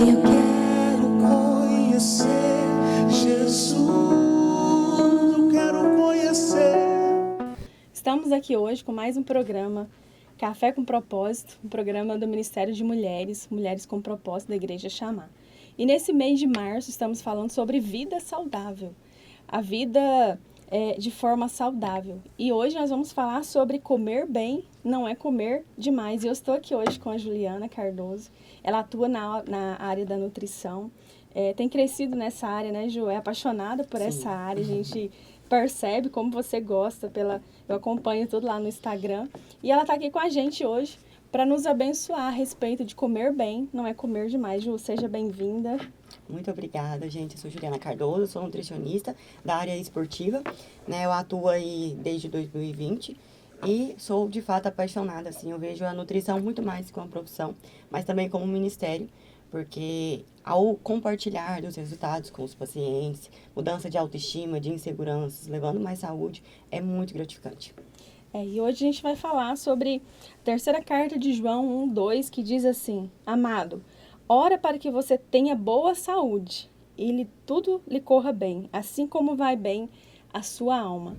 Eu quero conhecer Jesus. Eu quero conhecer. Estamos aqui hoje com mais um programa Café com Propósito, um programa do Ministério de Mulheres, Mulheres com Propósito da Igreja Chamar. E nesse mês de março estamos falando sobre vida saudável, a vida de forma saudável. E hoje nós vamos falar sobre comer bem, não é comer demais. E eu estou aqui hoje com a Juliana Cardoso, ela atua na área da nutrição, tem crescido nessa área, né, Ju? É apaixonada por essa área, a gente percebe como você gosta, eu acompanho tudo lá no Instagram. E ela está aqui com a gente hoje para nos abençoar a respeito de comer bem, não é comer demais. Ju, seja bem-vinda. Muito obrigada, gente. Eu sou Juliana Cardoso, sou nutricionista da área esportiva, né? Eu atuo aí desde 2020 e sou, de fato, apaixonada, assim. Eu vejo a nutrição muito mais como profissão, mas também como ministério, porque ao compartilhar dos resultados com os pacientes, mudança de autoestima, de inseguranças, levando mais saúde, é muito gratificante. E hoje a gente vai falar sobre a terceira carta de João 1:2, que diz assim: Amado, ora para que você tenha boa saúde e tudo lhe corra bem, assim como vai bem a sua alma.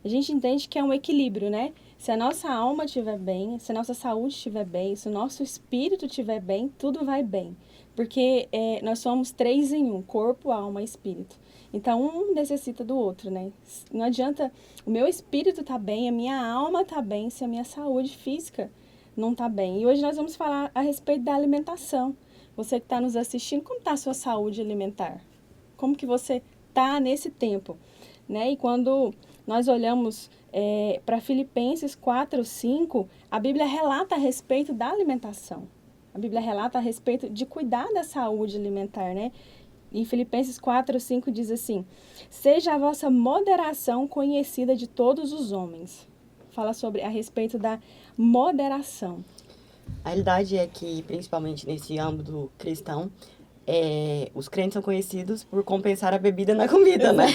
A gente entende que é um equilíbrio, né? Se a nossa alma estiver bem, se a nossa saúde estiver bem, se o nosso espírito estiver bem, tudo vai bem. Porque nós somos 3 em 1, corpo, alma e espírito. Então, um necessita do outro, né? Não adianta o meu espírito estar bem, a minha alma estar bem, se a minha saúde física não está bem. E hoje nós vamos falar a respeito da alimentação. Você que está nos assistindo, como está a sua saúde alimentar? Como que você está nesse tempo? Né? E quando nós olhamos para Filipenses 4:5, a Bíblia relata a respeito da alimentação. A Bíblia relata a respeito de cuidar da saúde alimentar, né? Em Filipenses 4:5 diz assim: seja a vossa moderação conhecida de todos os homens. Fala a respeito da moderação. A realidade é que, principalmente nesse âmbito cristão, os crentes são conhecidos por compensar a bebida na comida, né?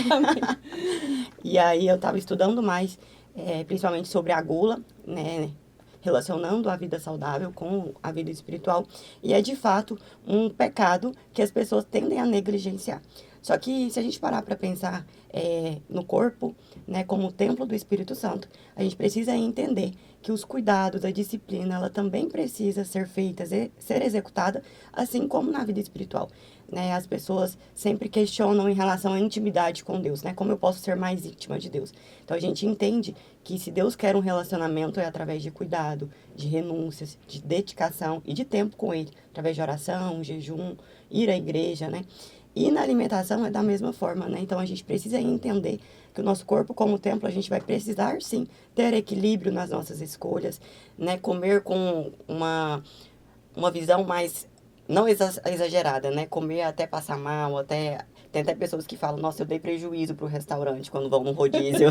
E aí eu estava estudando mais, principalmente sobre a gula, né? Relacionando a vida saudável com a vida espiritual. E é, de fato, um pecado que as pessoas tendem a negligenciar. Só que, se a gente parar para pensar no corpo, né, como o templo do Espírito Santo, a gente precisa entender que os cuidados, a disciplina, ela também precisa ser feita, ser executada, assim como na vida espiritual. Né? As pessoas sempre questionam em relação à intimidade com Deus, né? Como eu posso ser mais íntima de Deus? Então, a gente entende que se Deus quer um relacionamento, é através de cuidado, de renúncias, de dedicação e de tempo com Ele, através de oração, jejum, ir à igreja, né? E na alimentação é da mesma forma, né? Então, a gente precisa entender que o nosso corpo, como templo, a gente vai precisar, sim, ter equilíbrio nas nossas escolhas, né? Comer com uma visão mais, não exagerada, né? Comer até passar mal, tem até pessoas que falam, nossa, eu dei prejuízo pro restaurante quando vão no rodízio.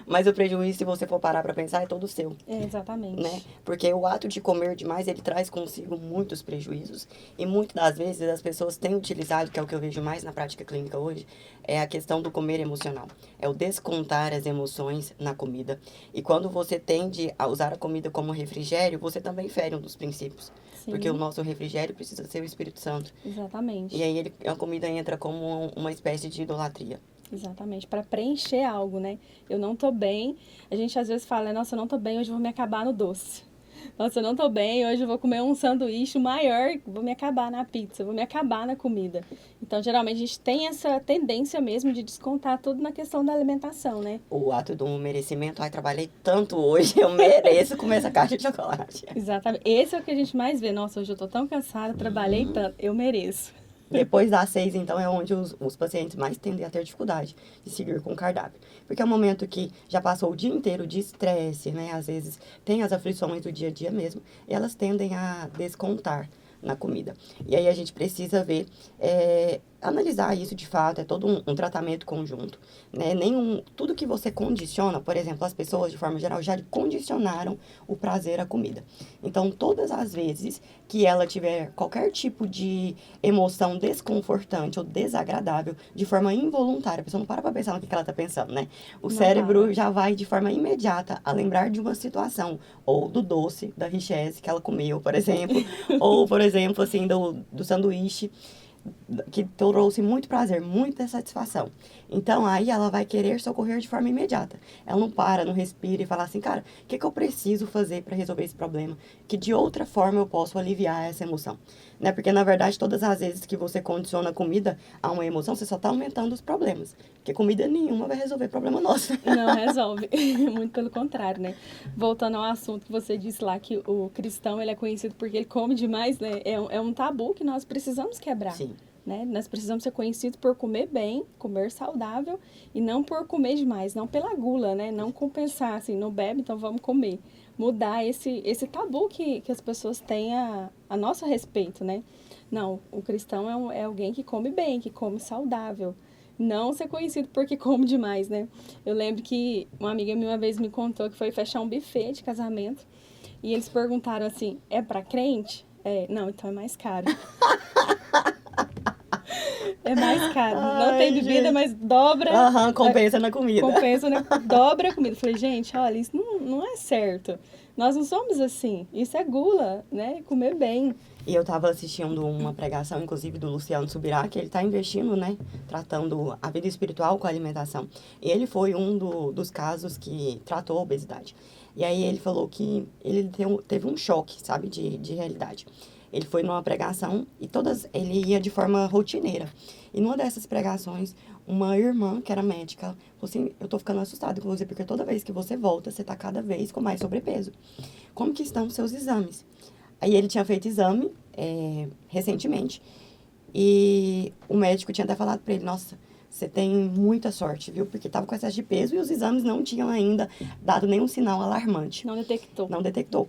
Mas o prejuízo, se você for parar para pensar, é todo seu. Exatamente. Né? Porque o ato de comer demais, ele traz consigo muitos prejuízos. E muitas das vezes as pessoas têm utilizado, que é o que eu vejo mais na prática clínica hoje, é a questão do comer emocional. É o descontar as emoções na comida. E quando você tende a usar a comida como refrigério, você também fere um dos princípios. Sim. Porque o nosso refrigério precisa ser o Espírito Santo. Exatamente. E aí a comida entra como uma espécie de idolatria. Exatamente, para preencher algo, né? Eu não tô bem, a gente às vezes fala, nossa, eu não tô bem, hoje eu vou me acabar no doce. Nossa, eu não tô bem, hoje eu vou comer um sanduíche maior, vou me acabar na pizza, vou me acabar na comida. Então, geralmente, a gente tem essa tendência mesmo de descontar tudo na questão da alimentação, né? O ato do merecimento, ai, trabalhei tanto hoje, eu mereço comer essa caixa de chocolate. Exatamente, esse é o que a gente mais vê. Nossa, hoje eu tô tão cansada, trabalhei tanto, eu mereço. Depois das 6, então, é onde os pacientes mais tendem a ter dificuldade de seguir com o cardápio. Porque é um momento que já passou o dia inteiro de estresse, né? Às vezes tem as aflições do dia a dia mesmo, e elas tendem a descontar na comida. E aí a gente precisa ver analisar isso de fato, é todo um tratamento conjunto, né? Tudo que você condiciona, por exemplo, as pessoas, de forma geral, já condicionaram o prazer à comida. Então, todas as vezes que ela tiver qualquer tipo de emoção desconfortante ou desagradável, de forma involuntária, a pessoa não para pra pensar no que ela tá pensando, né? O Não cérebro para. já vai, de forma imediata, a lembrar de uma situação, ou do doce, da Richese que ela comeu, por exemplo, ou, por exemplo, assim, do sanduíche, que trouxe muito prazer, muita satisfação. Então, aí ela vai querer socorrer de forma imediata. Ela não para, não respira e fala assim, cara, o que eu preciso fazer para resolver esse problema? Que de outra forma eu posso aliviar essa emoção? Né? Porque, na verdade, todas as vezes que você condiciona a comida a uma emoção, você só está aumentando os problemas. Porque comida nenhuma vai resolver problema nosso. Não resolve. Muito pelo contrário, né? Voltando ao assunto que você disse lá, que o cristão ele é conhecido porque ele come demais, né? É um tabu que nós precisamos quebrar. Sim. Né? Nós precisamos ser conhecidos por comer bem, comer saudável e não por comer demais, não pela gula, né? Não compensar, assim, não bebe, então vamos comer. Mudar esse tabu que as pessoas têm a nosso respeito, né? Não, o cristão é alguém que come bem, que come saudável. Não ser conhecido porque come demais, né? Eu lembro que uma amiga minha uma vez me contou que foi fechar um buffet de casamento e eles perguntaram assim, é pra crente? É, não, então é mais caro. É mais caro. Não tem Ai, bebida, gente. mas dobra. Aham, compensa na comida. Compensa, né? Dobra a comida. Falei, gente, olha, isso não é certo. Nós não somos assim. Isso é gula, né? Comer bem. E eu tava assistindo uma pregação, inclusive, do Luciano Subirá, que ele tá investindo, né? Tratando a vida espiritual com a alimentação. E ele foi dos casos que tratou a obesidade. E aí ele falou que ele teve um choque, sabe, de realidade. Ele foi numa pregação e ele ia de forma rotineira. E numa dessas pregações, uma irmã, que era médica, falou assim, eu tô ficando assustada com você, porque toda vez que você volta, você tá cada vez com mais sobrepeso. Como que estão os seus exames? Aí ele tinha feito exame recentemente e o médico tinha até falado pra ele, nossa, você tem muita sorte, viu? Porque tava com excesso de peso e os exames não tinham ainda dado nenhum sinal alarmante. Não detectou. Não detectou.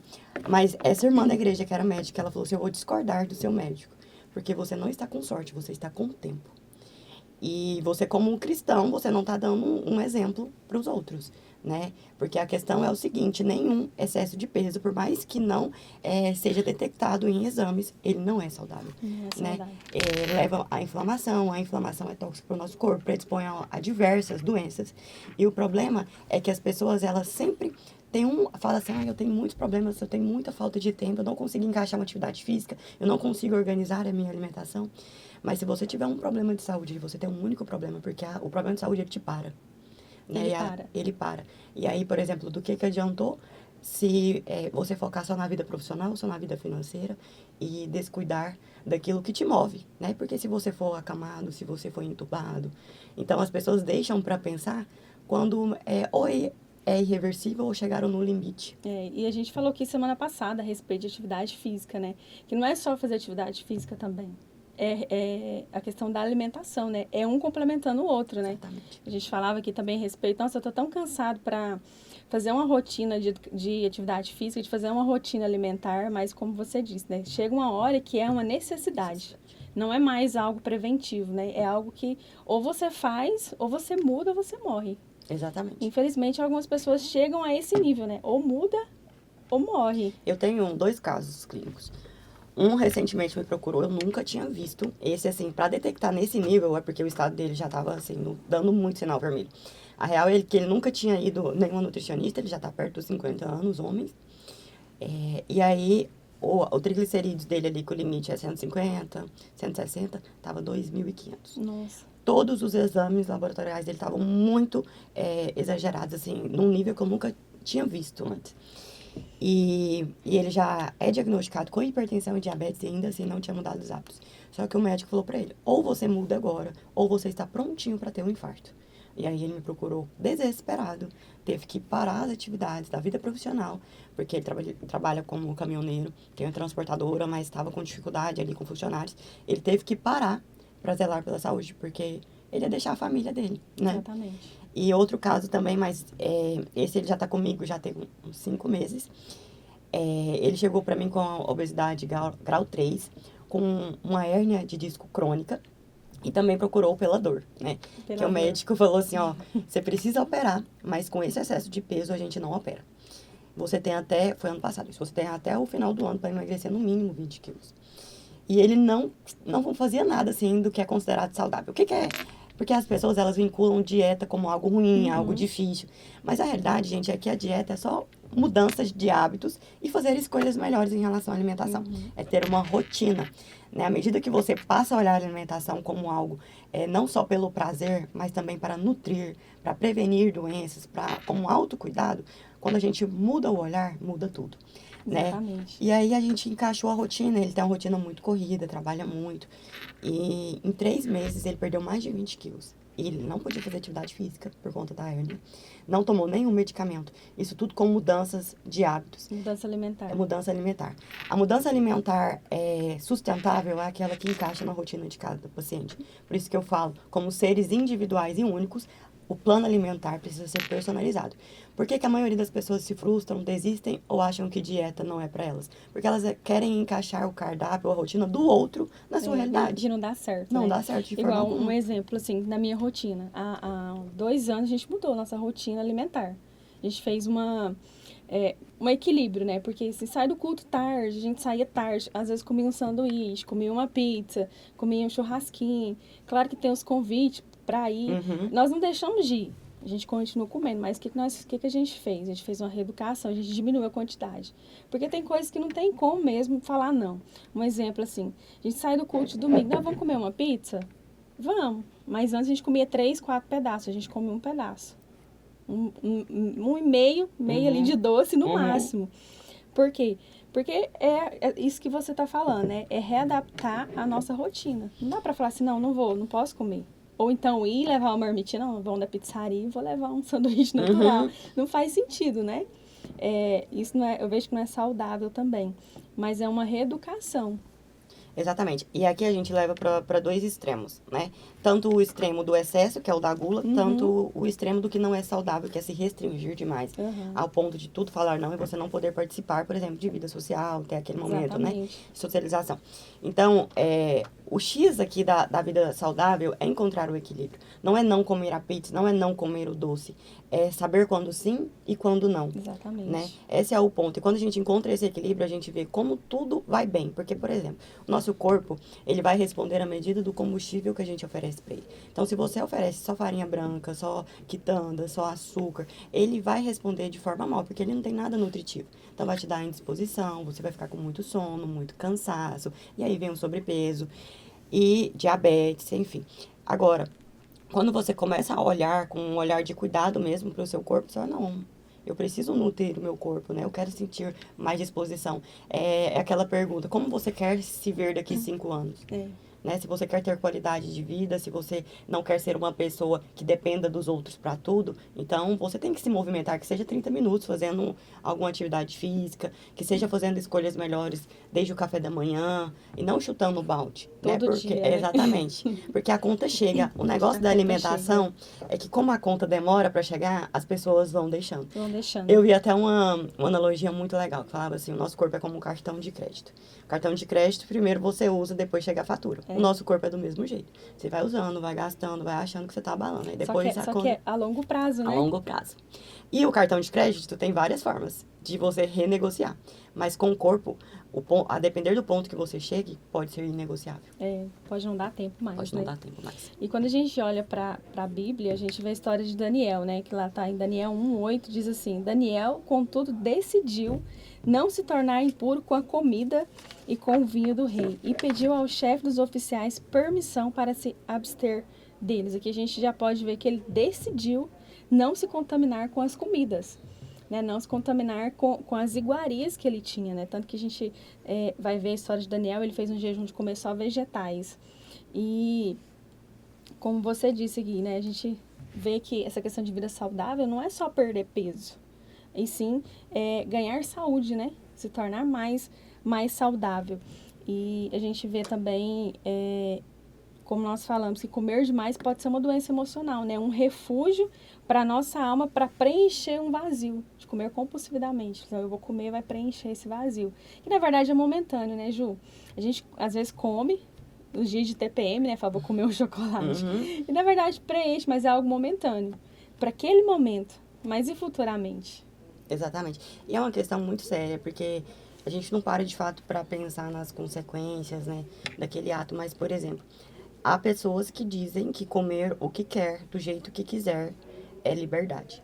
Mas essa irmã da igreja, que era médica, ela falou assim, eu vou discordar do seu médico, porque você não está com sorte, você está com tempo. E você, como um cristão, você não está dando um exemplo para os outros, né? Porque a questão é o seguinte, nenhum excesso de peso, por mais que não seja detectado em exames, ele não é saudável, Não é né? saudável. Leva à inflamação, a inflamação é tóxica para o nosso corpo, predispõe a diversas doenças. E o problema é que as pessoas, elas sempre fala assim, eu tenho muitos problemas, eu tenho muita falta de tempo, eu não consigo encaixar uma atividade física, eu não consigo organizar a minha alimentação. Mas se você tiver um problema de saúde, você tem um único problema, porque o problema de saúde, ele te para. Né? Ele para. E aí, por exemplo, do que adiantou se você focar só na vida profissional, só na vida financeira e descuidar daquilo que te move, né? Porque se você for acamado, se você for entubado, então as pessoas deixam para pensar quando ou é irreversível ou chegaram no limite. E a gente falou aqui semana passada a respeito de atividade física, né? Que não é só fazer atividade física também. É a questão da alimentação, né? É um complementando o outro, né? Exatamente. A gente falava aqui também a respeito, nossa, eu tô tão cansado para fazer uma rotina de atividade física, de fazer uma rotina alimentar, mas como você disse, né? Chega uma hora que é uma necessidade. Não é mais algo preventivo, né? É algo que ou você faz, ou você muda, ou você morre. Exatamente. Infelizmente, algumas pessoas chegam a esse nível, né? Ou muda, ou morre. Eu tenho 2 casos clínicos. Um recentemente me procurou, eu nunca tinha visto. Esse, assim, pra detectar nesse nível, é porque o estado dele já tava, assim, dando muito sinal vermelho. A real é que ele nunca tinha ido nenhuma nutricionista, ele já tá perto dos 50 anos, homens. E aí, o triglicerídeos dele ali, com o limite é 150, 160, tava 2.500. Nossa. Todos os exames laboratoriais dele estavam muito exagerados, assim, num nível que eu nunca tinha visto antes. E ele já é diagnosticado com hipertensão e diabetes e ainda assim não tinha mudado os hábitos. Só que o médico falou pra ele, ou você muda agora, ou você está prontinho para ter um infarto. E aí ele me procurou desesperado, teve que parar as atividades da vida profissional, porque ele trabalha como caminhoneiro, tem uma transportadora, mas estava com dificuldade ali com funcionários. Ele teve que parar para zelar pela saúde, porque ele ia deixar a família dele, né? Exatamente. E outro caso também, mas esse ele já tá comigo já tem uns 5 meses. Ele chegou para mim com a obesidade grau 3, com uma hérnia de disco crônica. E também procurou pela dor, né? Pela Que o dor. médico falou assim, ó, você precisa operar, mas com esse excesso de peso a gente não opera. Você tem até, foi ano passado isso, você tem até o final do ano para emagrecer no mínimo 20 quilos. E ele não fazia nada, assim, do que é considerado saudável. O que é? Porque as pessoas, elas vinculam dieta como algo ruim, algo difícil. Mas a realidade, gente, é que a dieta é só mudanças de hábitos e fazer escolhas melhores em relação à alimentação. É ter uma rotina. Né? À medida que você passa a olhar a alimentação como algo, não só pelo prazer, mas também para nutrir, para prevenir doenças, como autocuidado, quando a gente muda o olhar, muda tudo. Né? Exatamente. E aí a gente encaixou a rotina, ele tem uma rotina muito corrida, trabalha muito. E em 3 meses ele perdeu mais de 20 quilos. E ele não podia fazer atividade física por conta da hérnia. Não tomou nenhum medicamento. Isso tudo com mudanças de hábitos. Mudança alimentar. É mudança alimentar. A mudança alimentar sustentável é aquela que encaixa na rotina de cada paciente. Por isso que eu falo, como seres individuais e únicos, o plano alimentar precisa ser personalizado. Por que que a maioria das pessoas se frustram, desistem ou acham que dieta não é para elas? Porque elas querem encaixar o cardápio, a rotina do outro na sua realidade. Que não dá certo, Não né? dá certo de forma Igual alguma. um exemplo, assim, na minha rotina. Há 2 anos a gente mudou a nossa rotina alimentar. A gente fez um equilíbrio, né? Porque se sai do culto tarde, a gente saía tarde. Às vezes comia um sanduíche, comia uma pizza, comia um churrasquinho. Claro que tem os convites para ir. Uhum. Nós não deixamos de ir. A gente continua comendo, mas o que a gente fez? A gente fez uma reeducação, a gente diminuiu a quantidade. Porque tem coisas que não tem como mesmo falar não. Um exemplo assim, a gente sai do culto de domingo, não, vamos comer uma pizza? Vamos. Mas antes a gente comia 3, 4 pedaços, a gente come um pedaço. Um e meio ali de doce no máximo. Por quê? Porque é isso que você está falando, né? É readaptar a nossa rotina. Não dá para falar assim, não posso comer. Ou então ir levar uma marmitinha, não, vou na pizzaria e vou levar um sanduíche natural. Não faz sentido, né? Isso não é, eu vejo que não é saudável também. Mas é uma reeducação. Exatamente. E aqui a gente leva para 2 extremos, né? Tanto o extremo do excesso, que é o da gula, tanto o extremo do que não é saudável, que é se restringir demais. Ao ponto de tudo falar não e você não poder participar, por exemplo, de vida social, ter aquele momento, né? Exatamente. De socialização. Então, o X aqui da vida saudável é encontrar o equilíbrio. Não é não comer a pizza, não é não comer o doce. É saber quando sim e quando não. Exatamente. Né? Esse é o ponto. E quando a gente encontra esse equilíbrio, a gente vê como tudo vai bem. Porque, por exemplo, o nosso corpo, ele vai responder à medida do combustível que a gente oferece para ele. Então, se você oferece só farinha branca, só quitanda, só açúcar, ele vai responder de forma mal, porque ele não tem nada nutritivo. Então, vai te dar indisposição, você vai ficar com muito sono, muito cansaço, e aí vem o sobrepeso e diabetes, enfim. Agora, quando você começa a olhar com um olhar de cuidado mesmo para o seu corpo, você fala, não, eu preciso nutrir o meu corpo, né? Eu quero sentir mais disposição. É aquela pergunta, como você quer se ver daqui 5 anos? Né? Se você quer ter qualidade de vida, se você não quer ser uma pessoa que dependa dos outros para tudo, então você tem que se movimentar, que seja 30 minutos fazendo alguma atividade física, que seja fazendo escolhas melhores desde o café da manhã e não chutando o balde. Todo Porque, dia, né? Exatamente. Porque a conta chega. O negócio da alimentação é que como a conta demora para chegar, as pessoas vão deixando. Vão deixando. Eu vi até uma analogia muito legal, que falava assim, o nosso corpo é como um cartão de crédito. Cartão de crédito, primeiro você usa, depois chega a fatura. O nosso corpo é do mesmo jeito. Você vai usando, vai gastando, vai achando que você tá abalando. Aí depois Só que é a longo prazo, né? A longo prazo. E o cartão de crédito tem várias formas de você renegociar. Mas com o corpo, a depender do ponto que você chegue, pode ser inegociável. Pode não dar tempo mais, Pode né? não dar tempo mais. E quando a gente olha para a Bíblia, a gente vê a história de Daniel, né? Que lá está em Daniel 1:8, diz assim: Daniel, contudo, decidiu não se tornar impuro com a comida e com o vinho do rei, e pediu ao chefe dos oficiais permissão para se abster deles. Aqui a gente já pode ver que ele decidiu não se contaminar com as comidas, né? Não se contaminar com as iguarias que ele tinha, né? Tanto que a gente vai ver a história de Daniel, ele fez um jejum de comer só vegetais. E como você disse aqui, né, a gente vê que essa questão de vida saudável não é só perder peso, e sim ganhar saúde, né, se tornar mais saudável. E a gente vê também, como nós falamos, que comer demais pode ser uma doença emocional, né, um refúgio para a nossa alma para preencher um vazio, de comer compulsivamente. Então, eu vou comer, vai preencher esse vazio. Que na verdade é momentâneo, né, Ju? A gente às vezes come, os dias de TPM, né? Fala, vou comer um chocolate. Uhum. E na verdade preenche, mas é algo momentâneo. Para aquele momento, mas e futuramente? Exatamente. E é uma questão muito séria, porque a gente não para de fato para pensar nas consequências, né, daquele ato. Mas, por exemplo, há pessoas que dizem que comer o que quer, do jeito que quiser, é liberdade.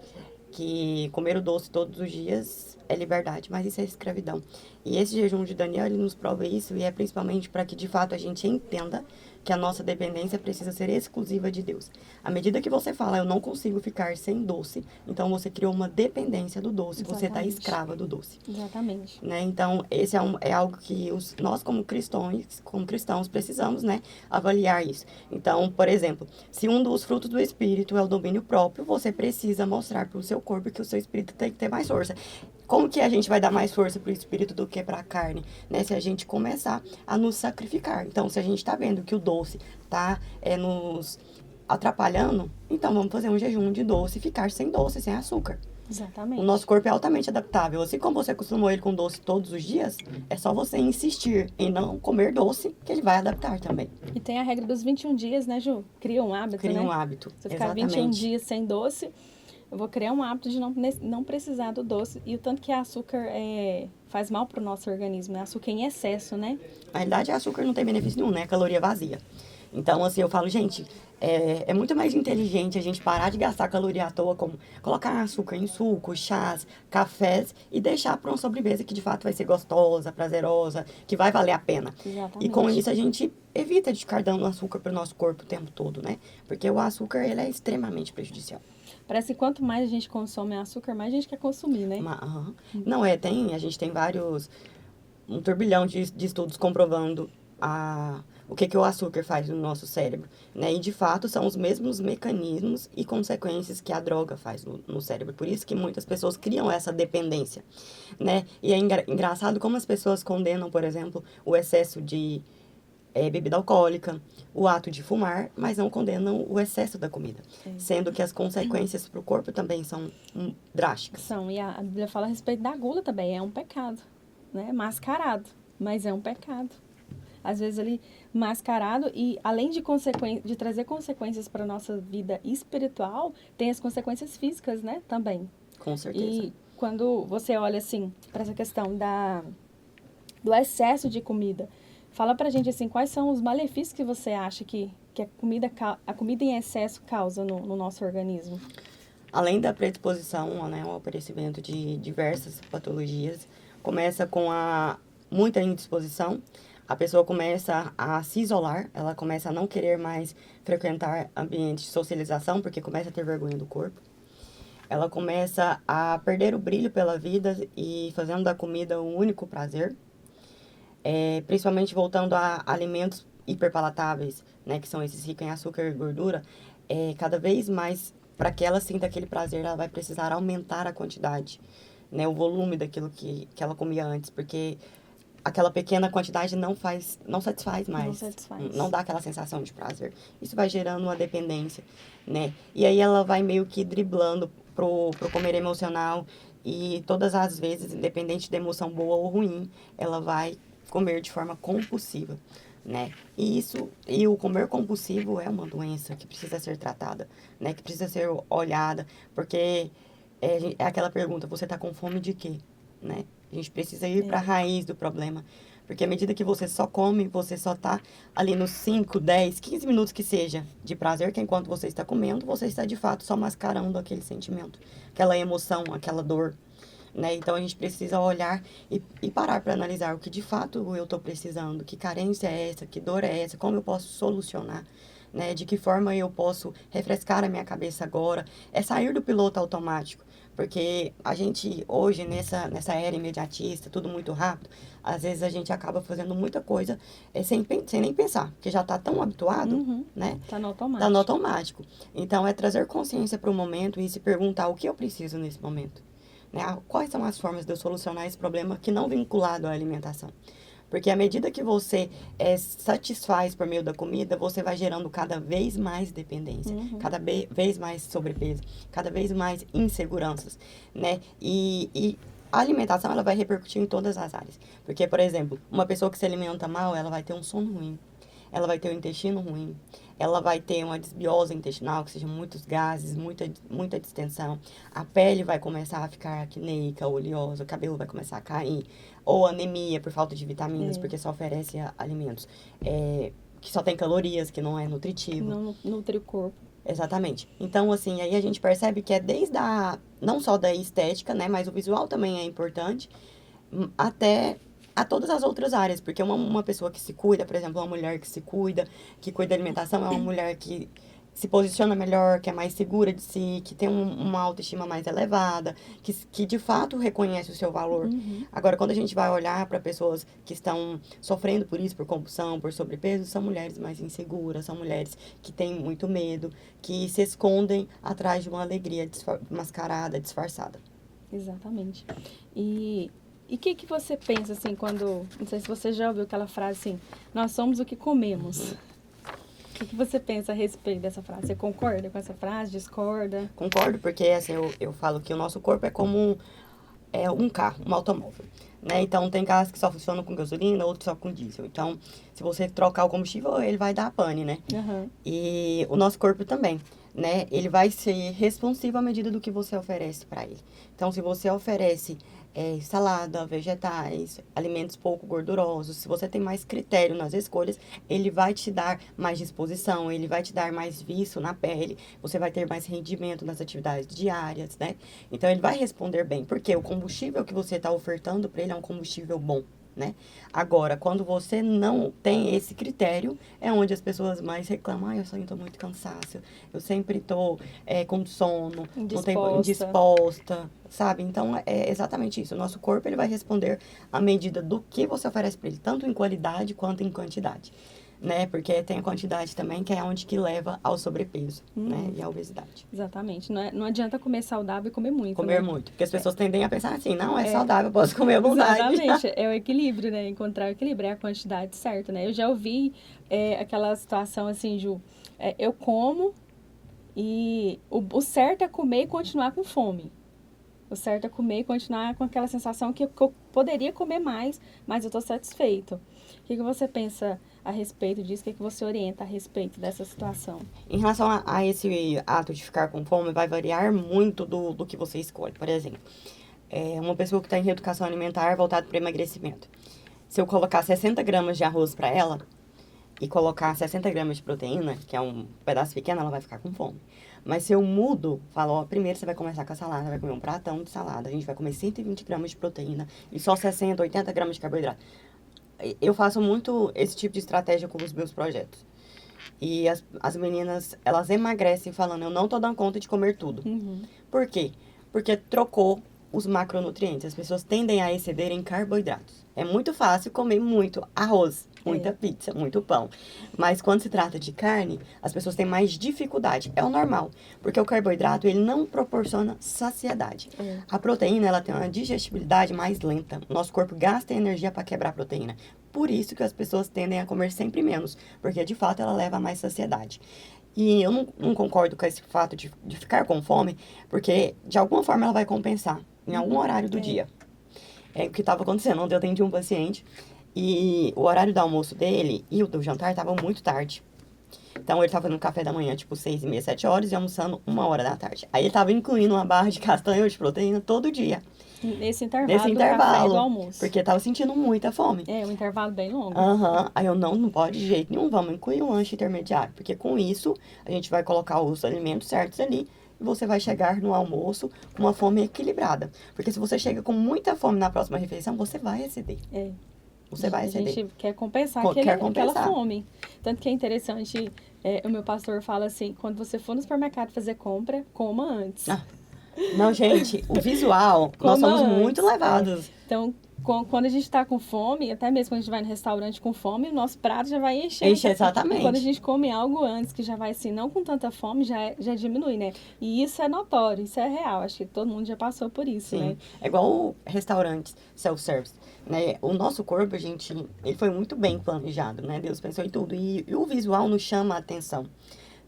Que comer o doce todos os dias é liberdade, mas isso é escravidão. E esse jejum de Daniel, ele nos prova isso, e é principalmente para que de fato a gente entenda que a nossa dependência precisa ser exclusiva de Deus. À medida que você fala, eu não consigo ficar sem doce, então você criou uma dependência do doce, você está Exatamente. escrava do doce. Exatamente. Né? Então, esse é algo que nós, como cristãos, precisamos, né, avaliar isso. Então, por exemplo, se um dos frutos do Espírito é o domínio próprio, você precisa mostrar para o seu corpo que o seu Espírito tem que ter mais força. Como que a gente vai dar mais força para o Espírito do que para a carne? Né? Se a gente começar a nos sacrificar. Então, se a gente está vendo que o doce está nos atrapalhando, então vamos fazer um jejum de doce e ficar sem doce, sem açúcar. Exatamente. O nosso corpo é altamente adaptável. Assim como você acostumou ele com doce todos os dias, é só você insistir em não comer doce que ele vai adaptar também. E tem a regra dos 21 dias, né, Ju? Cria um hábito, Cria né? um hábito. Se eu ficar Exatamente. 21 dias sem doce, eu vou criar um hábito de não precisar do doce. E o tanto que açúcar faz mal para o nosso organismo, né? Açúcar em excesso, né? Na realidade, açúcar não tem benefício nenhum, né? Caloria vazia. Então, assim, eu falo, gente, é muito mais inteligente a gente parar de gastar caloria à toa, como colocar açúcar em suco, chás, cafés e deixar para uma sobremesa que de fato vai ser gostosa, prazerosa, que vai valer a pena. Exatamente. E com isso a gente evita de ficar dando açúcar para o nosso corpo o tempo todo, né? Porque o açúcar, ele é extremamente prejudicial. Parece que quanto mais a gente consome açúcar, mais a gente quer consumir, né? Aham. Não é, a gente tem um turbilhão de estudos comprovando o que o açúcar faz no nosso cérebro, né? E, de fato, são os mesmos mecanismos e consequências que a droga faz no cérebro. Por isso que muitas pessoas criam essa dependência, né? E é engraçado como as pessoas condenam, por exemplo, o excesso de bebida alcoólica, o ato de fumar, mas não condenam o excesso da comida. Sendo que as consequências para o corpo também são drásticas. E a Bíblia fala a respeito da gula também, é um pecado, né? Mascarado, mas é um pecado. Às vezes ali mascarado e além de trazer consequências para a nossa vida espiritual, tem as consequências físicas, né, também. Com certeza. E quando você olha assim para essa questão do excesso de comida, fala pra gente assim, quais são os malefícios que você acha que a comida em excesso causa no nosso organismo? Além da predisposição, né, ao aparecimento de diversas patologias, começa com muita indisposição. A pessoa começa a se isolar, ela começa a não querer mais frequentar ambientes de socialização, porque começa a ter vergonha do corpo. Ela começa a perder o brilho pela vida e fazendo da comida um único prazer. Principalmente voltando a alimentos hiperpalatáveis, né, que são esses ricos em açúcar e gordura, cada vez mais, para que ela sinta aquele prazer, ela vai precisar aumentar a quantidade, né, o volume daquilo que ela comia antes, porque aquela pequena quantidade não satisfaz mais. Não satisfaz. Não dá aquela sensação de prazer. Isso vai gerando uma dependência, né? E aí ela vai meio que driblando pro comer emocional e todas as vezes, independente da emoção boa ou ruim, ela vai comer de forma compulsiva, né? E o comer compulsivo é uma doença que precisa ser tratada, né? Que precisa ser olhada, porque é aquela pergunta, você tá com fome de quê, né? A gente precisa ir para a raiz do problema. Porque à medida que você só come, você só tá ali nos 5, 10, 15 minutos que seja de prazer, que enquanto você está comendo, você está de fato só mascarando aquele sentimento, aquela emoção, aquela dor, né? Então a gente precisa olhar e parar para analisar o que de fato eu estou precisando, que carência é essa, que dor é essa, como eu posso solucionar, né? De que forma eu posso refrescar a minha cabeça agora, sair do piloto automático. Porque a gente, hoje, nessa era imediatista, tudo muito rápido, às vezes a gente acaba fazendo muita coisa sem nem pensar, porque já está tão habituado, né? Tá no automático. Tá no automático. Então, é trazer consciência para o momento e se perguntar o que eu preciso nesse momento. Né? Quais são as formas de eu solucionar esse problema que não vinculado à alimentação? Porque à medida que você satisfaz por meio da comida, você vai gerando cada vez mais dependência, cada vez mais sobrepeso, cada vez mais inseguranças, né? E a alimentação, ela vai repercutir em todas as áreas. Porque, por exemplo, uma pessoa que se alimenta mal, ela vai ter um sono ruim. ela vai ter o intestino ruim, ela vai ter uma desbiose intestinal, que seja muitos gases, muita distensão. A pele vai começar a ficar acneica, oleosa, o cabelo vai começar a cair. Ou anemia por falta de vitaminas, porque só oferece alimentos que só tem calorias, que não é nutritivo. Não nutre o corpo. Exatamente. Então, assim, aí a gente percebe que é desde não só da estética, né, mas o visual também é importante, até a todas as outras áreas, porque uma pessoa que se cuida, por exemplo, uma mulher que se cuida, que cuida da alimentação, é uma mulher que se posiciona melhor, que é mais segura de si, que tem uma autoestima mais elevada, que de fato reconhece o seu valor. Agora, quando a gente vai olhar para pessoas que estão sofrendo por isso, por compulsão, por sobrepeso, são mulheres mais inseguras, são mulheres que têm muito medo, que se escondem atrás de uma alegria mascarada, disfarçada. Exatamente. E o que você pensa, assim, quando... Não sei se você já ouviu aquela frase assim, nós somos o que comemos. O que você pensa a respeito dessa frase? Você concorda com essa frase? Discorda? Concordo, porque assim, eu falo que o nosso corpo é como um carro, um automóvel, né? Então, tem carros que só funcionam com gasolina, outros só com diesel. Então, se você trocar o combustível, ele vai dar pane, né? E o nosso corpo também, né? Ele vai ser responsivo à medida do que você oferece para ele. Então, se você oferece salada, vegetais, alimentos pouco gordurosos, se você tem mais critério nas escolhas, ele vai te dar mais disposição, ele vai te dar mais viço na pele, você vai ter mais rendimento nas atividades diárias, né? Então, ele vai responder bem, porque o combustível que você está ofertando para ele é um combustível bom, né? Agora, quando você não tem esse critério, é onde as pessoas mais reclamam, eu sinto muito cansaço, eu sempre tô com sono, indisposta, sabe? Então, é exatamente isso. O nosso corpo, ele vai responder à medida do que você oferece para ele, tanto em qualidade quanto em quantidade, né? Porque tem a quantidade também, que é onde que leva ao sobrepeso, né? E à obesidade. Exatamente. Não adianta comer saudável e comer muito, Comer muito. Porque as pessoas tendem a pensar assim, não, é saudável, eu posso comer à vontade. Exatamente. É o equilíbrio, né? Encontrar o equilíbrio, é a quantidade certa, né? Eu já ouvi aquela situação assim, Ju, eu como e o certo é comer e continuar com fome. O certo é comer e continuar com aquela sensação que eu poderia comer mais, mas eu estou satisfeito. O que você pensa a respeito disso? O que você orienta a respeito dessa situação? Em relação a esse ato de ficar com fome, vai variar muito do que você escolhe. Por exemplo, uma pessoa que está em reeducação alimentar voltada para emagrecimento. Se eu colocar 60 gramas de arroz para ela e colocar 60 gramas de proteína, que é um pedaço pequeno, ela vai ficar com fome. Mas se eu mudo, falo, ó, primeiro você vai começar com a salada, vai comer um pratão de salada, a gente vai comer 120 gramas de proteína e só 60, 80 gramas de carboidrato. Eu faço muito esse tipo de estratégia com os meus projetos. E as meninas, elas emagrecem falando, eu não tô dando conta de comer tudo. Por quê? Porque trocou os macronutrientes. As pessoas tendem a exceder em carboidratos. É muito fácil comer muito arroz, muita pizza, muito pão. Mas quando se trata de carne, as pessoas têm mais dificuldade. É o normal, porque o carboidrato, ele não proporciona saciedade. A proteína, ela tem uma digestibilidade mais lenta. O nosso corpo gasta energia para quebrar a proteína. Por isso que as pessoas tendem a comer sempre menos, porque de fato ela leva a mais saciedade. E eu não concordo com esse fato de ficar com fome, porque de alguma forma ela vai compensar, em algum horário do dia. O que estava acontecendo, ontem eu atendi um paciente e o horário do almoço dele e o do jantar estavam muito tarde. Então, ele estava no café da manhã, tipo, 6h30, 7 horas, e almoçando 1h da tarde. Aí, ele estava incluindo uma barra de castanha ou de proteína todo dia. Nesse intervalo do café e do almoço. Porque estava sentindo muita fome. Um intervalo bem longo. Aí, eu não pode de jeito nenhum, vamos incluir um lanche intermediário. Porque com isso, a gente vai colocar os alimentos certos ali, e você vai chegar no almoço com uma fome equilibrada. Porque se você chega com muita fome na próxima refeição, você vai exceder. Você vai exceder. A gente quer compensar aquela fome. Tanto que é interessante, o meu pastor fala assim, quando você for no supermercado fazer compra, coma antes. Não, gente, o visual, nós somos muito levados. Então, quando a gente está com fome, até mesmo quando a gente vai no restaurante com fome, o nosso prato já vai encher. Enche, exatamente. Quando a gente come algo antes, que já vai assim, não com tanta fome, já diminui, né? E isso é notório, isso é real. Acho que todo mundo já passou por isso, né? É igual restaurantes, self-service, né? O nosso corpo, ele foi muito bem planejado, né? Deus pensou em tudo. E o visual nos chama a atenção,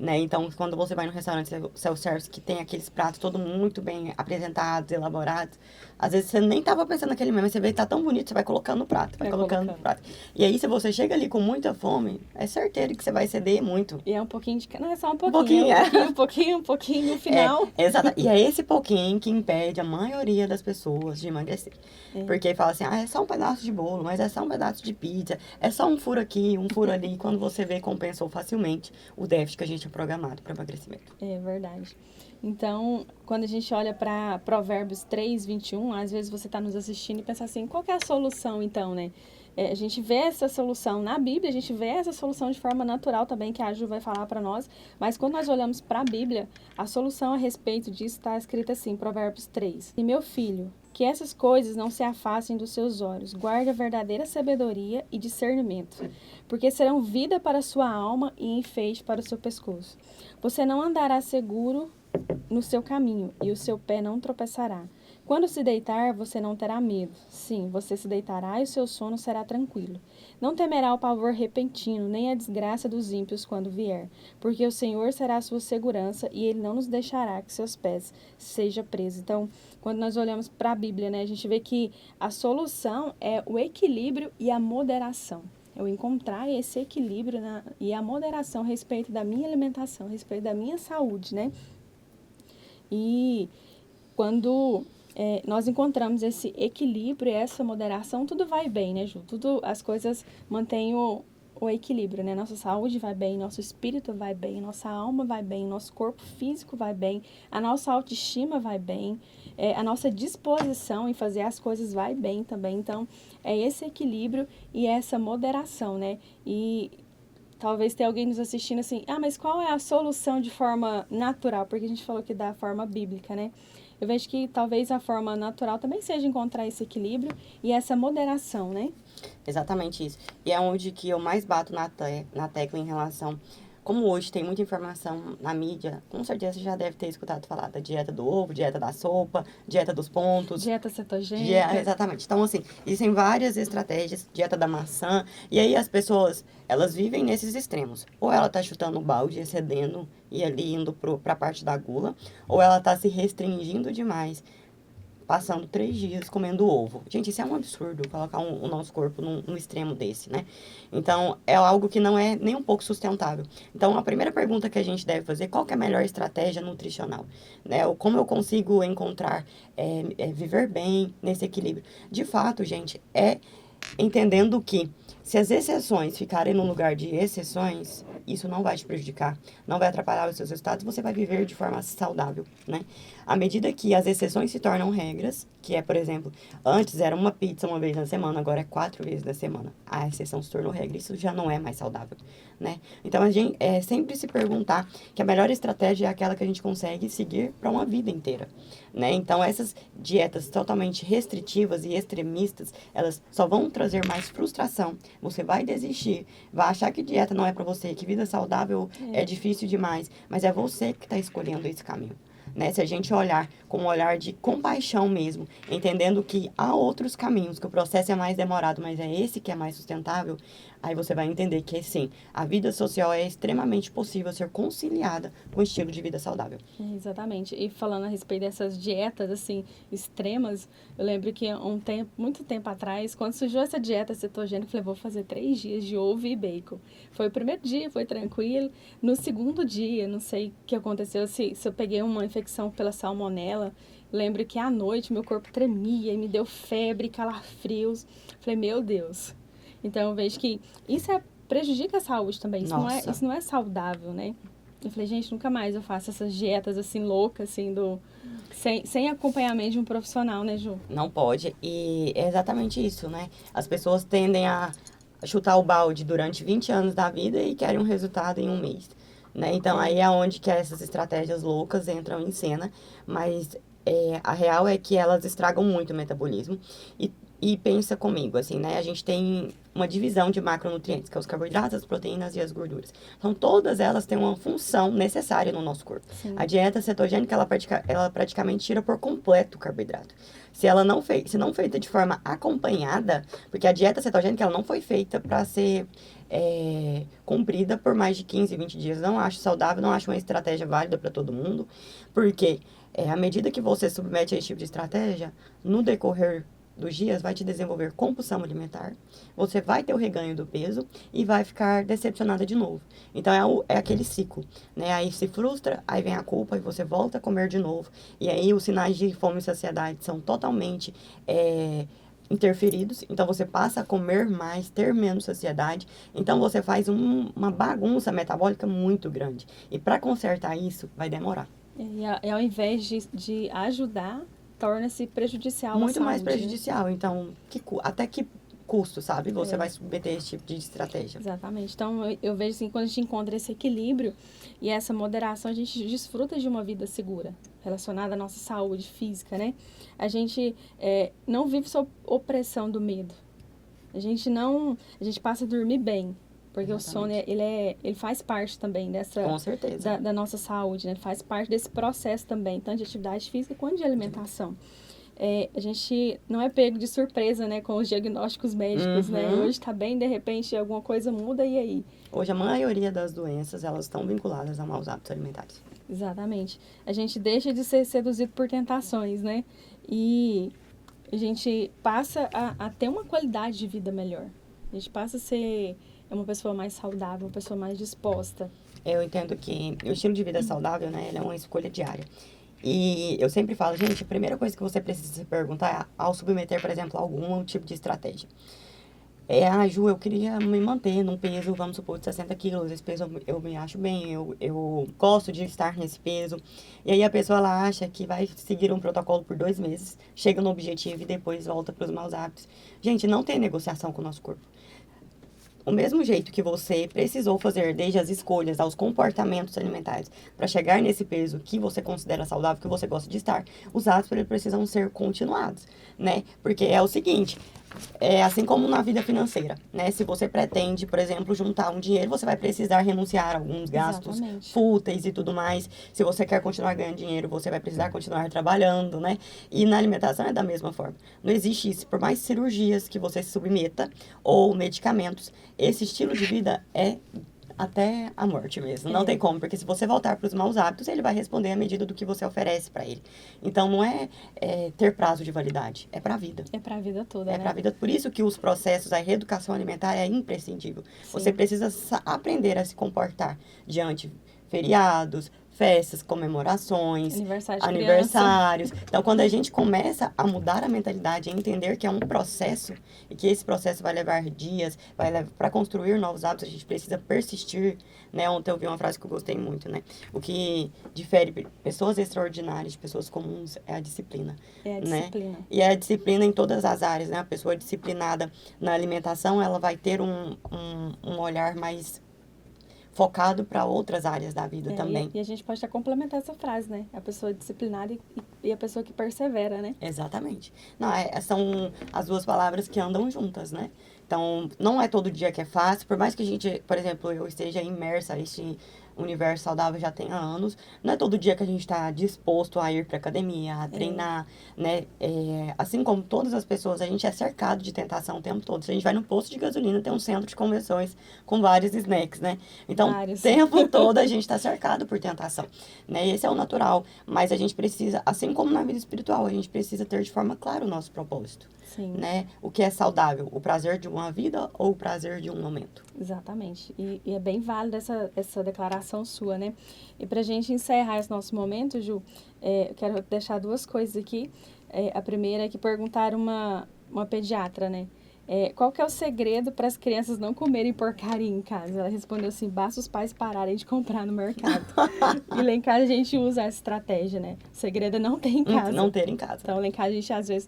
né? Então, quando você vai no restaurante self-service, que tem aqueles pratos todos muito bem apresentados, elaborados, às vezes você nem tava pensando naquele mesmo, mas você vê que tá tão bonito, você vai colocando no prato, vai colocando no prato. E aí, se você chega ali com muita fome, é certeiro que você vai ceder muito. E é um pouquinho de... Não, é só um pouquinho. Um pouquinho, no final. Exato. E é esse pouquinho que impede a maioria das pessoas de emagrecer. Porque fala assim, é só um pedaço de bolo, mas é só um pedaço de pizza, é só um furo aqui, um furo ali. E quando você vê, compensou facilmente o déficit que a gente é programado para emagrecimento. É verdade. Então, quando a gente olha para Provérbios 3, 21, às vezes você está nos assistindo e pensa assim, qual que é a solução então, né? A gente vê essa solução na Bíblia, a gente vê essa solução de forma natural também, que a Ju vai falar para nós, mas quando nós olhamos para a Bíblia, a solução a respeito disso está escrita assim, Provérbios 3. E meu filho, que essas coisas não se afastem dos seus olhos, guarde a verdadeira sabedoria e discernimento, porque serão vida para a sua alma e enfeite para o seu pescoço. Você não andará seguro no seu caminho, e o seu pé não tropeçará. Quando se deitar, você não terá medo. Sim, você se deitará e o seu sono será tranquilo. Não temerá o pavor repentino, nem a desgraça dos ímpios quando vier, porque o Senhor será a sua segurança e Ele não nos deixará que seus pés sejam presos. Então, quando nós olhamos para a Bíblia, né, a gente vê que a solução é o equilíbrio e a moderação. Eu encontrar esse equilíbrio e a moderação a respeito da minha alimentação, a respeito da minha saúde, né? E quando nós encontramos esse equilíbrio e essa moderação, tudo vai bem, né, Ju? As coisas mantêm o equilíbrio, né? Nossa saúde vai bem, nosso espírito vai bem, nossa alma vai bem, nosso corpo físico vai bem, a nossa autoestima vai bem, a nossa disposição em fazer as coisas vai bem também. Então, é esse equilíbrio e essa moderação, né? E talvez tenha alguém nos assistindo assim, mas qual é a solução de forma natural? Porque a gente falou que da forma bíblica, né? Eu vejo que talvez a forma natural também seja encontrar esse equilíbrio e essa moderação, né? Exatamente isso. E é onde que eu mais bato na tecla em relação... Como hoje tem muita informação na mídia, com certeza você já deve ter escutado falar da dieta do ovo, dieta da sopa, dieta dos pontos. Dieta cetogênica. Exatamente. Então, assim, existem várias estratégias, dieta da maçã. E aí as pessoas, elas vivem nesses extremos. Ou ela tá chutando o balde, excedendo e ali indo pra parte da gula, ou ela tá se restringindo demais, passando 3 dias comendo ovo. Gente, isso é um absurdo, colocar o nosso corpo num extremo desse, né? Então, é algo que não é nem um pouco sustentável. Então, a primeira pergunta que a gente deve fazer, qual que é a melhor estratégia nutricional? Né? Ou como eu consigo encontrar, viver bem nesse equilíbrio? De fato, gente, entendendo que se as exceções ficarem no lugar de exceções, isso não vai te prejudicar, não vai atrapalhar os seus resultados, você vai viver de forma saudável, né? À medida que as exceções se tornam regras, que é, por exemplo, antes era uma pizza uma vez na semana, agora é 4 vezes na semana. A exceção se tornou regra, isso já não é mais saudável, né? Então, a gente sempre se perguntar que a melhor estratégia é aquela que a gente consegue seguir para uma vida inteira, né? Então, essas dietas totalmente restritivas e extremistas, elas só vão trazer mais frustração. Você vai desistir, vai achar que dieta não é para você, que vida saudável é difícil demais, mas é você que está escolhendo esse caminho. Né? Se a gente olhar com um olhar de compaixão mesmo, entendendo que há outros caminhos, que o processo é mais demorado, mas é esse que é mais sustentável, aí você vai entender que, sim, a vida social é extremamente possível ser conciliada com o estilo de vida saudável. Exatamente. E falando a respeito dessas dietas, assim, extremas, eu lembro que muito tempo atrás, quando surgiu essa dieta cetogênica, eu falei, vou fazer 3 dias de ovo e bacon. Foi o primeiro dia, foi tranquilo. No segundo dia, não sei o que aconteceu, se eu peguei uma infecção pela salmonela. Lembro que à noite meu corpo tremia e me deu febre, calafrios. Falei, meu Deus. Então eu vejo que isso prejudica a saúde também. Isso não é saudável, né? Eu falei, gente, nunca mais eu faço essas dietas assim loucas, assim, sem acompanhamento de um profissional, né, Ju? Não pode. E é exatamente isso, né? As pessoas tendem a chutar o balde durante 20 anos da vida e querem um resultado em 1 mês. Né? Então, aí é onde que essas estratégias loucas entram em cena, mas a real é que elas estragam muito o metabolismo E pensa comigo, assim, né? A gente tem uma divisão de macronutrientes, que é os carboidratos, as proteínas e as gorduras. Então, todas elas têm uma função necessária no nosso corpo. Sim. A dieta cetogênica, ela praticamente tira por completo o carboidrato. Se ela não se não feita de forma acompanhada, porque a dieta cetogênica, ela não foi feita para ser cumprida por mais de 15, 20 dias. Não acho saudável, não acho uma estratégia válida para todo mundo, porque à medida que você submete a esse tipo de estratégia, no decorrer dos dias vai te desenvolver compulsão alimentar, você vai ter o reganho do peso e vai ficar decepcionada de novo. Então, é aquele ciclo, né? Aí se frustra, aí vem a culpa e você volta a comer de novo. E aí os sinais de fome e saciedade são totalmente interferidos. Então, você passa a comer mais, ter menos saciedade. Então, você faz uma bagunça metabólica muito grande. E para consertar isso, vai demorar. E ao invés de ajudar, torna-se prejudicial à Muito mais saúde, né? prejudicial. Então, até que custo, sabe? Você vai submeter esse tipo de estratégia. Exatamente. Então, eu vejo assim, quando a gente encontra esse equilíbrio e essa moderação, a gente desfruta de uma vida segura, relacionada à nossa saúde física, né? A gente não vive sob opressão do medo. A gente passa a dormir bem, porque Exatamente. o sono, ele faz parte também Com certeza. da nossa saúde, né? Ele faz parte desse processo também, tanto de atividade física quanto de alimentação. A gente não é pego de surpresa, né, com os diagnósticos médicos, né? Uhum. Hoje está bem, de repente alguma coisa muda e aí? Hoje, a maioria das doenças, elas estão vinculadas a maus hábitos alimentares. Exatamente. A gente deixa de ser seduzido por tentações, né? E a gente passa a ter uma qualidade de vida melhor. A gente passa a ser uma pessoa mais saudável, uma pessoa mais disposta. Eu entendo que o estilo de vida saudável, né, ele é uma escolha diária. E eu sempre falo, gente, a primeira coisa que você precisa se perguntar é, ao submeter, por exemplo, a algum tipo de estratégia. Ju, eu queria me manter num peso, vamos supor, de 60 quilos. Esse peso eu me acho bem, eu gosto de estar nesse peso. E aí a pessoa, ela acha que vai seguir um protocolo por 2 meses, chega no objetivo e depois volta para os maus hábitos. Gente, não tem negociação com o nosso corpo. O mesmo jeito que você precisou fazer desde as escolhas aos comportamentos alimentares para chegar nesse peso que você considera saudável, que você gosta de estar, os hábitos eles precisam ser continuados, né? Porque é o seguinte, assim como na vida financeira, né? Se você pretende, por exemplo, juntar um dinheiro, você vai precisar renunciar a alguns gastos Exatamente. fúteis e tudo mais. Se você quer continuar ganhando dinheiro, você vai precisar continuar trabalhando, né? E na alimentação é da mesma forma. Não existe isso. Por mais cirurgias que você se submeta ou medicamentos, esse estilo de vida é até a morte mesmo. Não tem como, porque se você voltar para os maus hábitos, ele vai responder à medida do que você oferece para ele. Então, não é ter prazo de validade, é para a vida. É para a vida toda, É né? para a vida. Por isso que os processos, a reeducação alimentar é imprescindível. Sim. Você precisa aprender a se comportar diante feriados, festas, comemorações, aniversários. Então, quando a gente começa a mudar a mentalidade, a entender que é um processo e que esse processo vai levar dias, vai levar para construir novos hábitos, a gente precisa persistir, né? Ontem eu vi uma frase que eu gostei muito, né? O que difere pessoas extraordinárias de pessoas comuns é a disciplina. É a né? disciplina. E é a disciplina em todas as áreas, né? A pessoa disciplinada na alimentação, ela vai ter um olhar mais focado para outras áreas da vida também. E a gente pode até complementar essa frase, né? A pessoa disciplinada e a pessoa que persevera, né? Exatamente. Não, são as duas palavras que andam juntas, né? Então, não é todo dia que é fácil, por mais que a gente, por exemplo, eu esteja imersa nesse universo saudável já tem anos, não é todo dia que a gente está disposto a ir para academia, a treinar, né? Assim como todas as pessoas, a gente é cercado de tentação o tempo todo. Se a gente vai no posto de gasolina, tem um centro de convenções com vários snacks, né? Então, o tempo todo a gente está cercado por tentação, né? Esse é o natural, mas a gente precisa, assim como na vida espiritual, a gente precisa ter de forma clara o nosso propósito. Sim. Né? O que é saudável? O prazer de uma vida ou o prazer de um momento? Exatamente. E é bem válida essa declaração sua, né? E pra gente encerrar esse nosso momento, Ju, eu quero deixar 2 coisas aqui. A primeira é que perguntaram uma pediatra, né? Qual que é o segredo para as crianças não comerem porcaria em casa? Ela respondeu assim, basta os pais pararem de comprar no mercado. E lá em casa a gente usa essa estratégia, né? O segredo é não ter em casa. Não ter em casa. Então lá em casa a gente às vezes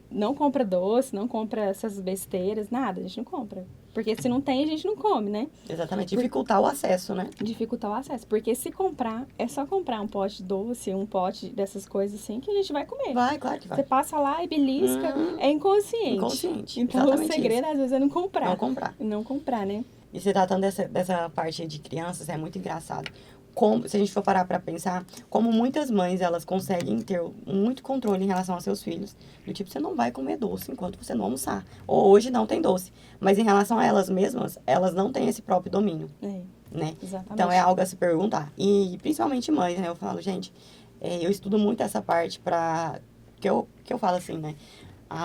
não compra doce, não compra essas besteiras, nada, a gente não compra. Porque se não tem, a gente não come, né? Exatamente. Dificultar o acesso, né? Dificultar o acesso. Porque se comprar, é só comprar um pote de doce, um pote dessas coisas assim, que a gente vai comer. Vai, claro que vai. Você passa lá e belisca, é inconsciente. Inconsciente. Então, Exatamente o segredo, isso. às vezes, é não comprar. Não comprar. Não comprar, né? E você tratando dessa parte de crianças, é muito engraçado. Como, se a gente for parar pra pensar, como muitas mães, elas conseguem ter muito controle em relação aos seus filhos. Do tipo, você não vai comer doce enquanto você não almoçar. Ou hoje não tem doce. Mas em relação a elas mesmas, elas não têm esse próprio domínio, né? Exatamente. Então, é algo a se perguntar. E principalmente mães, né? Eu falo, gente, eu estudo muito essa parte pra... Que eu falo assim, né?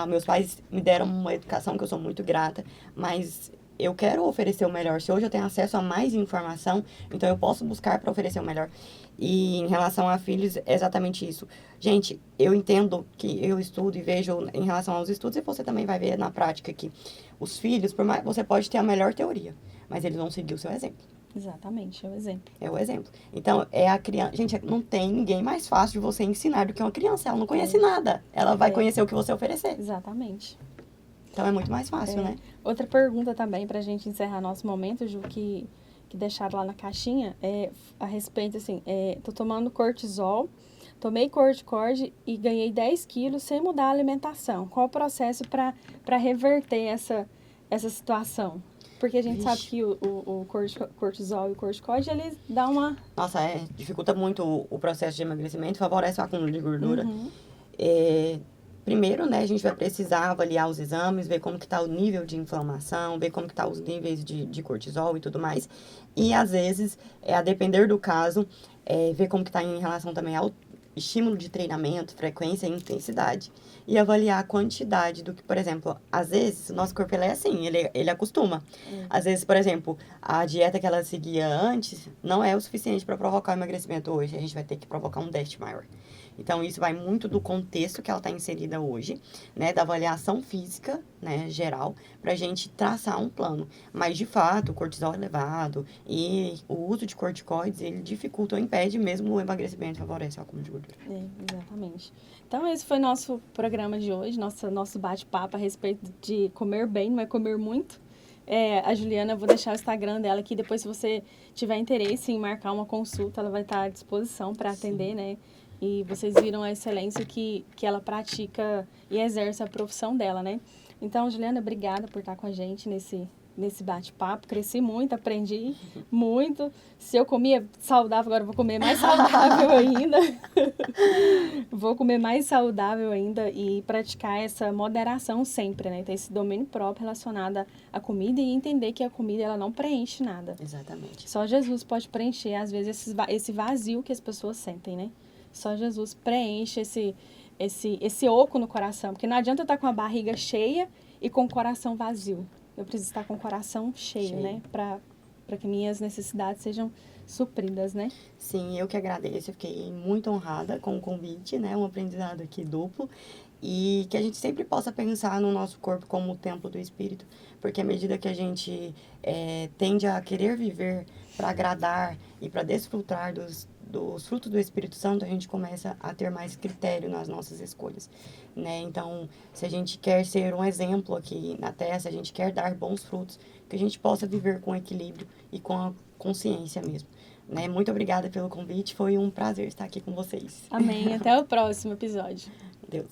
Meus pais me deram uma educação que eu sou muito grata, mas... eu quero oferecer o melhor. Se hoje eu tenho acesso a mais informação, então eu posso buscar para oferecer o melhor. E em relação a filhos, é exatamente isso. Gente, eu entendo que eu estudo e vejo em relação aos estudos, e você também vai ver na prática que os filhos, por mais você pode ter a melhor teoria, mas eles vão seguir o seu exemplo. Exatamente, é o exemplo. É o exemplo. Então, é a criança... Gente, não tem ninguém mais fácil de você ensinar do que uma criança. Ela não conhece nada. Ela vai conhecer o que você oferecer. Exatamente. Então, é muito mais fácil, né? Outra pergunta também, pra gente encerrar nosso momento, Ju, que deixaram lá na caixinha, a respeito, assim, tô tomando cortisol, tomei corticoide e ganhei 10 quilos sem mudar a alimentação. Qual o processo para reverter essa situação? Porque a gente sabe que o cortisol e o corticoide, eles dão uma... Nossa, dificulta muito o processo de emagrecimento, favorece o acúmulo de gordura. Primeiro, né, a gente vai precisar avaliar os exames, ver como que tá o nível de inflamação, ver como que tá os níveis de cortisol e tudo mais. E, às vezes, a depender do caso, ver como que tá em relação também ao estímulo de treinamento, frequência e intensidade. E avaliar a quantidade do que, por exemplo, às vezes, o nosso corpo ele é assim, ele acostuma. Às vezes, por exemplo, a dieta que ela seguia antes não é o suficiente para provocar o emagrecimento hoje. A gente vai ter que provocar um déficit maior. Então, isso vai muito do contexto que ela está inserida hoje, né? Da avaliação física, né, geral, para a gente traçar um plano. Mas, de fato, o cortisol elevado e o uso de corticoides, ele dificulta ou impede mesmo o emagrecimento, favorece o acúmulo de gordura. Exatamente. Então, esse foi nosso programa de hoje, nosso bate-papo a respeito de comer bem, não é comer muito. A Juliana, eu vou deixar o Instagram dela aqui, depois se você tiver interesse em marcar uma consulta, ela vai estar à disposição para atender, né? E vocês viram a excelência que ela pratica e exerce a profissão dela, né? Então, Juliana, obrigada por estar com a gente nesse bate-papo. Cresci muito, aprendi muito. Se eu comia saudável, agora eu vou comer mais saudável ainda. Vou comer mais saudável ainda e praticar essa moderação sempre, né? Ter esse domínio próprio relacionado à comida e entender que a comida, ela não preenche nada. Exatamente. Só Jesus pode preencher, às vezes, esse vazio que as pessoas sentem, né? Só Jesus preenche esse oco no coração. Porque não adianta eu estar com a barriga cheia e com o coração vazio. Eu preciso estar com o coração cheio, né? Para que minhas necessidades sejam supridas, né? Sim, eu que agradeço. Eu fiquei muito honrada com o convite, né? Um aprendizado aqui duplo. E que a gente sempre possa pensar no nosso corpo como o templo do Espírito. Porque à medida que a gente tende a querer viver para agradar e para desfrutar dos frutos do Espírito Santo, a gente começa a ter mais critério nas nossas escolhas, né? Então, se a gente quer ser um exemplo aqui na Terra, se a gente quer dar bons frutos, que a gente possa viver com equilíbrio e com a consciência mesmo, né? Muito obrigada pelo convite, foi um prazer estar aqui com vocês. Amém, até o próximo episódio. Deus.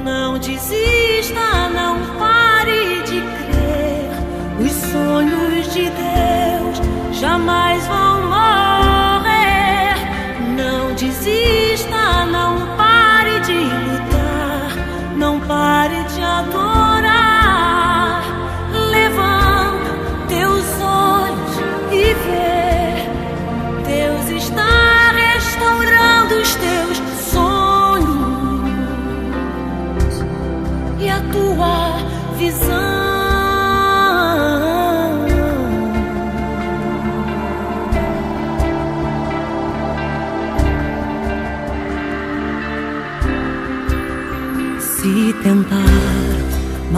Não desista, não pare de crer. Os sonhos de Deus jamais vão morrer. Não desista, não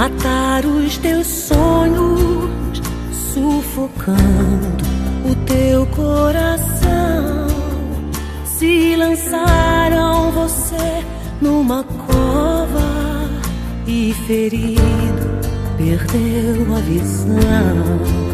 matar os teus sonhos, sufocando o teu coração. Se lançaram você numa cova e ferido perdeu a visão.